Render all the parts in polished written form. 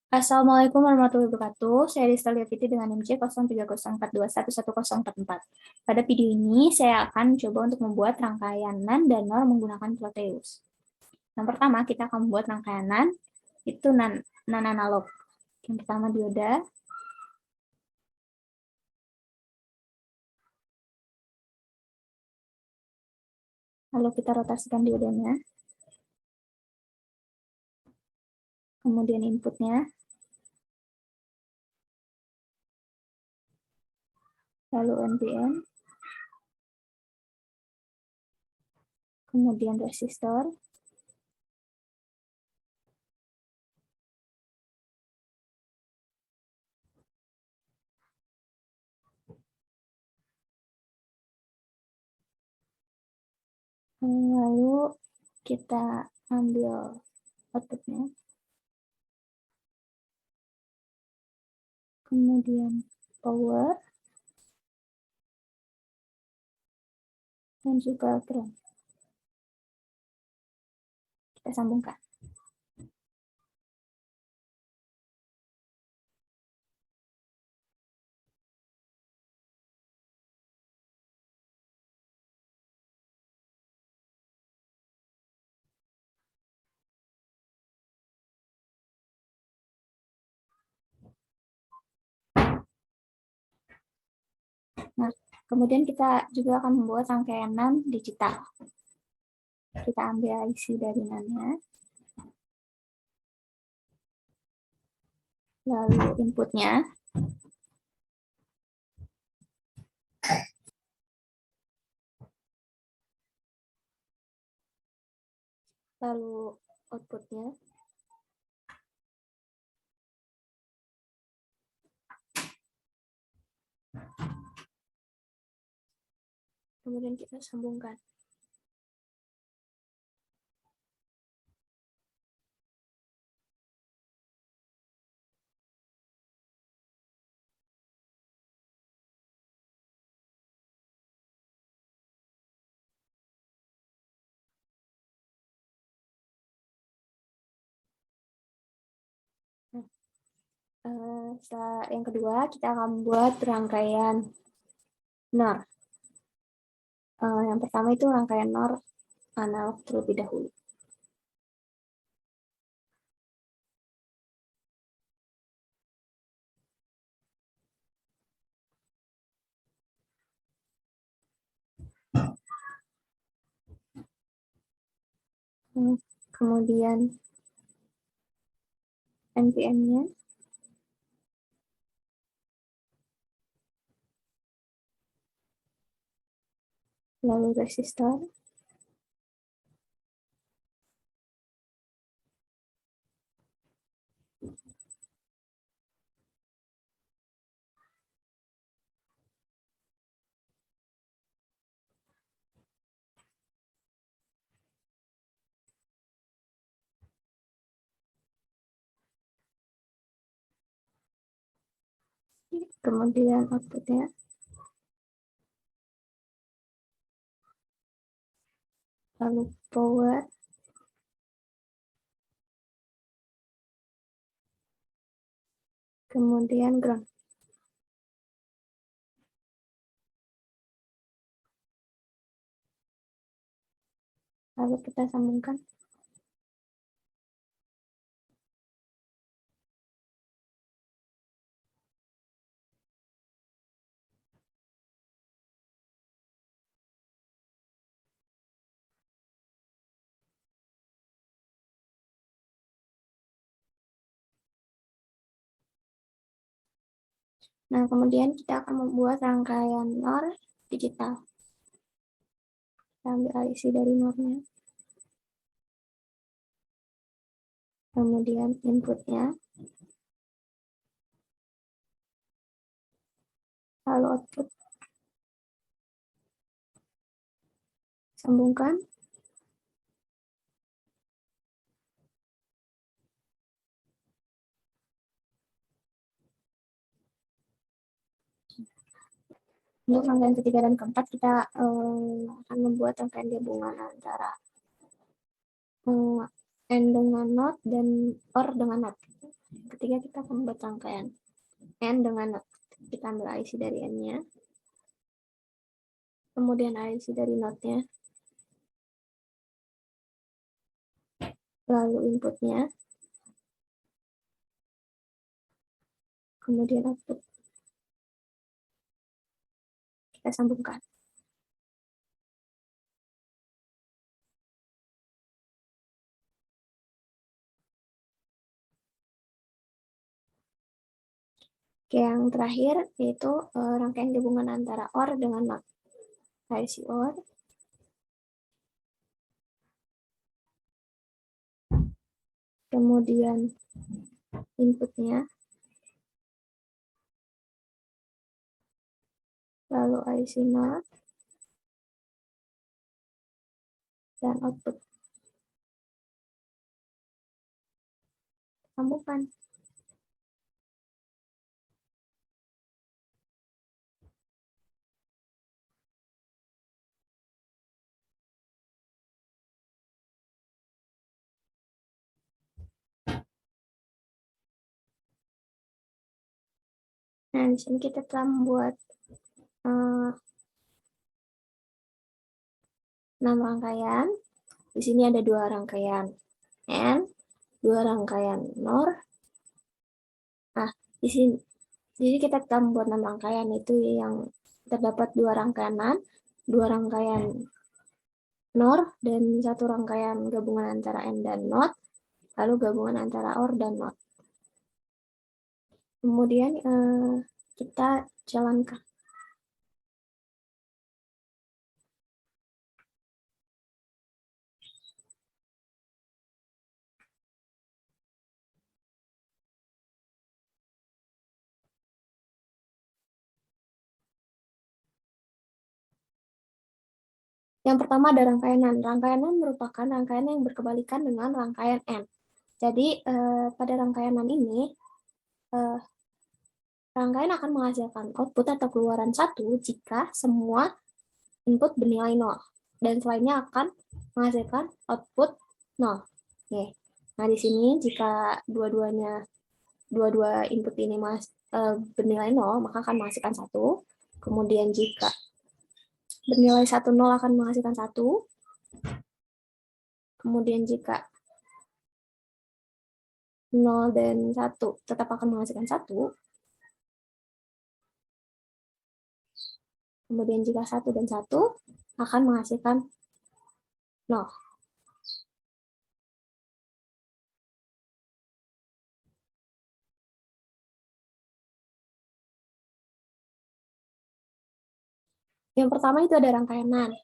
Assalamualaikum warahmatullahi wabarakatuh. Saya Rizal Yafiti dengan NIM C0304211044. Pada video ini, saya akan coba untuk membuat rangkaian NaN dan NOR menggunakan Proteus. Yang pertama, kita akan membuat rangkaian NaN, itu NaN analog. Yang pertama, dioda. Lalu kita rotasikan diodanya. Kemudian inputnya. Lalu NPN. Kemudian resistor. Lalu kita ambil outputnya. Kemudian power. Dan juga ground. Kita sambungkan. Nah, kemudian kita juga akan membuat rangkaian NaN digital. Kita ambil IC dari NaN-nya. Lalu inputnya. Lalu outputnya. Kemudian kita sambungkan. Setelah yang kedua, kita akan membuat rangkaian NOR. Yang pertama itu rangkaian NOR analog terlebih dahulu. Kemudian NPN-nya. Lalu resistor. Kemudian outputnya. Lalu power. Kemudian ground. Lalu kita sambungkan. Nah, kemudian kita akan membuat rangkaian NOR digital. Kita ambil IC dari NOR-nya. Kemudian inputnya. Lalu output. Sambungkan. Untuk rangkaian ketiga dan keempat, kita akan membuat rangkaian gabungan antara N dengan NOT dan OR dengan NOT. Ketika ketiga kita akan membuat rangkaian N dengan not. Kita ambil IC dari N-nya. Kemudian IC dari not-nya. Lalu inputnya. Kemudian output. Kita sambungkan. Oke, yang terakhir yaitu rangkaian gabungan antara OR dengan NOT. IC OR. Kemudian inputnya. Lalu IC NOT. Dan output. Sambungkan. Nah, di sini kita telah membuat 6 rangkaian. Di sini ada 2 rangkaian N, 2 rangkaian NOR. Nah, di sini jadi kita telah membuat 6 rangkaian, itu yang terdapat 2 rangkaian NAND, 2 rangkaian NOR, dan 1 rangkaian gabungan antara N dan NOT, lalu gabungan antara OR dan NOT. Kemudian kita jalankan. Yang pertama ada rangkaian NAND. Rangkaian NAND merupakan rangkaian yang berkebalikan dengan rangkaian N. Jadi pada rangkaian NAND ini, rangkaian akan menghasilkan output atau keluaran 1 jika semua input bernilai 0. Dan selainnya akan menghasilkan output 0. Oke. Nah, di sini jika dua-dua input ini bernilai 0, maka akan menghasilkan 1. Kemudian jika bernilai 1, 0 akan menghasilkan 1. Kemudian jika 0 dan 1 tetap akan menghasilkan 1. Kemudian jika 1 dan 1 akan menghasilkan 0. Yang pertama itu ada rangkaian NAND.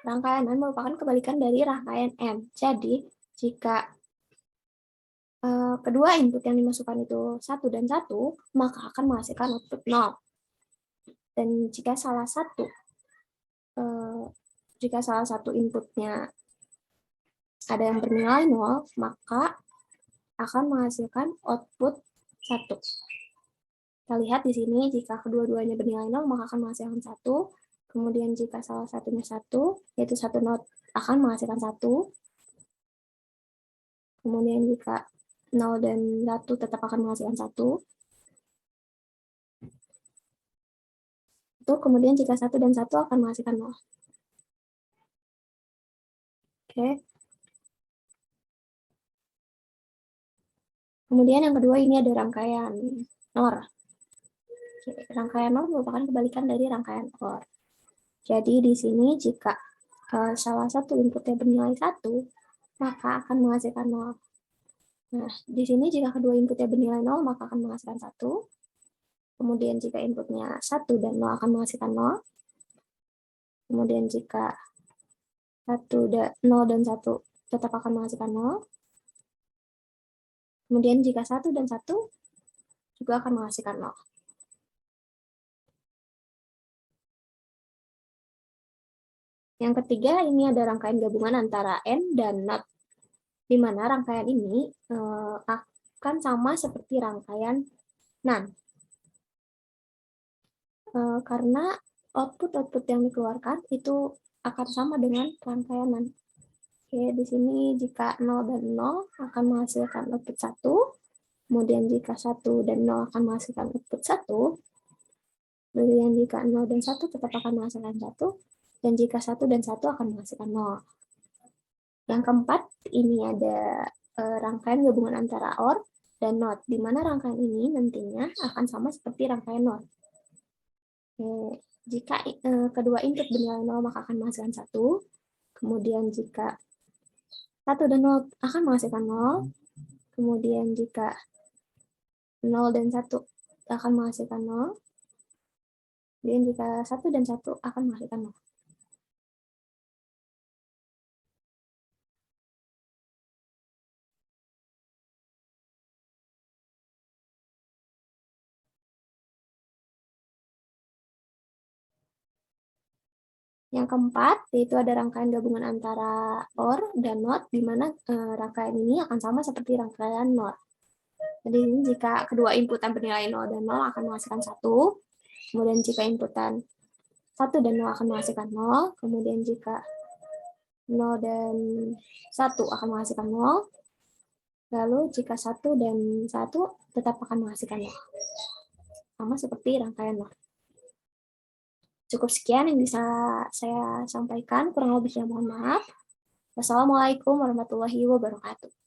Rangkaian NAND merupakan kebalikan dari rangkaian N. Jadi, jika kedua input yang dimasukkan itu 1 dan 1, maka akan menghasilkan output 0. Dan jika salah satu inputnya ada yang bernilai 0, maka akan menghasilkan output 1. Kita lihat di sini, jika kedua-duanya bernilai 0, maka akan menghasilkan 1. Kemudian jika salah satunya 1, yaitu 1 not, akan menghasilkan 1. Kemudian jika 0 dan 1 tetap akan menghasilkan 1. Kemudian jika 1 dan 1 akan menghasilkan 0. Oke. Kemudian yang kedua ini ada rangkaian NOR. Rangkaian NOR merupakan kebalikan dari rangkaian OR. Jadi di sini jika salah satu inputnya bernilai 1, maka akan menghasilkan 0. Nah, di sini jika kedua inputnya bernilai 0, maka akan menghasilkan 1. Kemudian jika inputnya 1 dan 0 akan menghasilkan 0. Kemudian jika 0 dan 1 tetap akan menghasilkan 0. Kemudian jika 1 dan 1 juga akan menghasilkan 0. Yang ketiga, ini ada rangkaian gabungan antara N dan NOT, di mana rangkaian ini akan sama seperti rangkaian NAND. Karena output yang dikeluarkan itu akan sama dengan rangkaian NAND. Oke, di sini jika 0 dan 0 akan menghasilkan output 1, kemudian jika 1 dan 0 akan menghasilkan output 1, kemudian jika 0 dan 1 tetap akan menghasilkan 1, dan jika 1 dan 1 akan menghasilkan 0. Yang keempat, ini ada rangkaian gabungan antara OR dan NOT, di mana rangkaian ini nantinya akan sama seperti rangkaian NOT. Jika kedua input bernilai 0 maka akan menghasilkan 1, kemudian jika 1 dan 0 akan menghasilkan 0, kemudian jika 0 dan 1 akan menghasilkan 0, kemudian jika 1 dan 1 akan menghasilkan 0. Yang keempat, yaitu ada rangkaian gabungan antara OR dan NOT, di mana rangkaian ini akan sama seperti rangkaian NOT. Jadi jika kedua inputan bernilai 0 dan 0 akan menghasilkan 1, kemudian jika inputan 1 dan 0 akan menghasilkan 0, kemudian jika 0 dan 1 akan menghasilkan 0, lalu jika 1 dan 1 tetap akan menghasilkan 0. Sama seperti rangkaian NOT. Cukup sekian yang bisa saya sampaikan, kurang lebihnya mohon maaf. Wassalamualaikum warahmatullahi wabarakatuh.